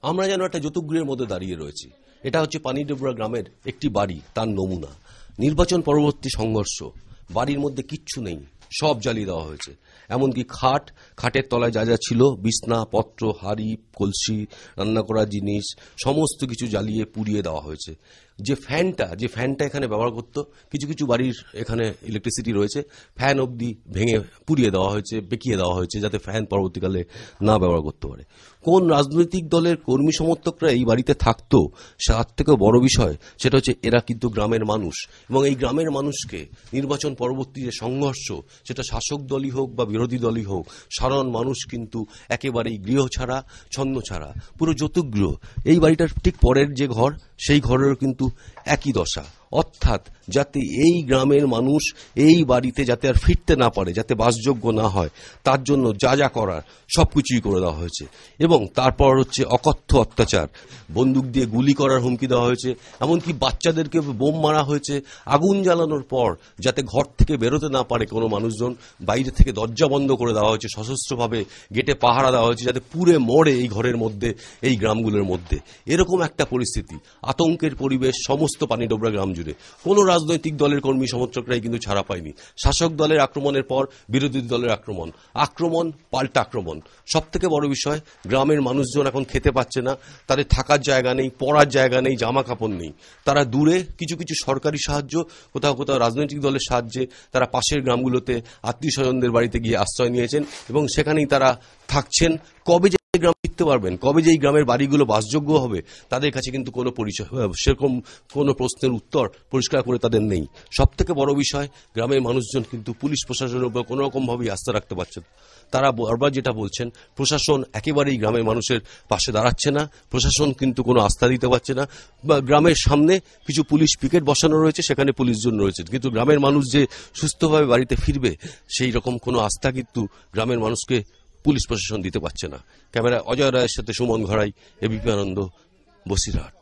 আমরা যেন একটা যতুগৃহের মধ্যে দাঁড়িয়ে রয়েছি। এটা হচ্ছে পানিডুবরা গ্রামের একটি বাড়ি, তার নমুনা। নির্বাচন পরবর্তী সংঘর্ষ, বাড়ির মধ্যে কিচ্ছু নেই, সব জ্বালিয়ে দেওয়া হয়েছে। এমনকি খাটের তলায় যা যা ছিল, বিছনা পত্র, হাড়ি কলসি, রান্না করা জিনিস, সমস্ত কিছু জ্বালিয়ে পুড়িয়ে দেওয়া হয়েছে। যে ফ্যানটা এখানে ব্যবহার করতো, কিছু কিছু বাড়ির এখানে ইলেকট্রিসিটি রয়েছে, ফ্যান অবধি ভেঙে পুড়িয়ে দেওয়া হয়েছে, বেঁকিয়ে দেওয়া হয়েছে, যাতে ফ্যান পরবর্তীকালে না ব্যবহার করতে পারে। কোন রাজনৈতিক দলের কর্মী সমর্থকরা এই বাড়িতে থাকতো, তার থেকেও বড় বিষয় সেটা হচ্ছে এরা কিন্তু গ্রামের মানুষ, এবং এই গ্রামের মানুষকে নির্বাচন পরবর্তী যে সংঘর্ষ, সেটা শাসক দলই হোক বা বিরোধী দলই হোক, সাধারণ মানুষ কিন্তু একেবারেই গৃহ ছাড়া, ছন্ন ছাড়া, পুরো যতুগৃহ। এই বাড়িটার ঠিক পরের যে ঘর, সেই ঘরেরও কিন্তু একই দশা। অর্থাৎ যাতে এই গ্রামের মানুষ এই বাড়িতে যাতে আর ফিরতে না পারে, যাতে বাসযোগ্য না হয়, তার জন্য যা যা করার সবকিছুই করে দেওয়া হয়েছে। এবং তারপর হচ্ছে অকথ্য অত্যাচার, বন্দুক দিয়ে গুলি করার হুমকি দেওয়া হয়েছে, এমনকি বাচ্চাদেরকে বোম মারা হয়েছে। আগুন জ্বালানোর পর যাতে ঘর থেকে বেরোতে না পারে কোনো মানুষজন, বাইরে থেকে দরজা বন্ধ করে দেওয়া হয়েছে, সশস্ত্রভাবে গেটে পাহারা দেওয়া হয়েছে, যাতে পুড়ে মরে এই ঘরের মধ্যে, এই গ্রামগুলোর মধ্যে। এরকম একটা পরিস্থিতি, আতঙ্কের পরিবেশ সমস্ত পানিডোবরা গ্রাম জুড়ে। কোনো রাজনৈতিক দলের কর্মী সমর্থকরাই কিন্তু ছাড়া পায়নি। শাসক দলের আক্রমণের পর বিরোধী দলের আক্রমণ পাল্টা আক্রমণ। সব থেকে বড় বিষয়, গ্রামের মানুষজন এখন খেতে পাচ্ছে না, তাদের থাকার জায়গা নেই, পড়ার জায়গা নেই, জামা কাপড় নেই। তারা দূরে কিছু কিছু সরকারি সাহায্য, কোথাও কোথাও রাজনৈতিক দলের সাহায্যে তারা পাশের গ্রামগুলোতে আত্মীয় স্বজনদের বাড়িতে গিয়ে আশ্রয় নিয়েছেন, এবং সেখানেই তারা থাকছেন। কবে যে গ্রাম ফিরতে পারবেন, কবে যে এই গ্রামের বাড়িগুলো বাসযোগ্য হবে, তাদের কাছে কিন্তু কোনো পরিচয়, সেরকম কোনো প্রশ্নের উত্তর পরিষ্কার করে তাদের নেই। সব থেকে বড় বিষয়, গ্রামের মানুষজন কিন্তু পুলিশ প্রশাসনের উপর কোনো রকমভাবেই আস্থা রাখতে পারছেন। তারা বারবার যেটা বলছেন, প্রশাসন একেবারেই গ্রামের মানুষের পাশে দাঁড়াচ্ছে না, প্রশাসন কিন্তু কোনো আস্থা দিতে পারছে না। গ্রামের সামনে কিছু পুলিশ পিকেট বসানো রয়েছে, সেখানে পুলিশজন রয়েছে, কিন্তু গ্রামের মানুষ যে সুস্থভাবে বাড়িতে ফিরবে, সেই রকম কোনো আস্থা কিন্তু গ্রামের মানুষকে পুলিশ প্রশাসন দিতে পারছে না। ক্যামেরা অজয় রায়ের সাথে সুমন ঘড়াই, এবিপি আনন্দ, বসিরহাট।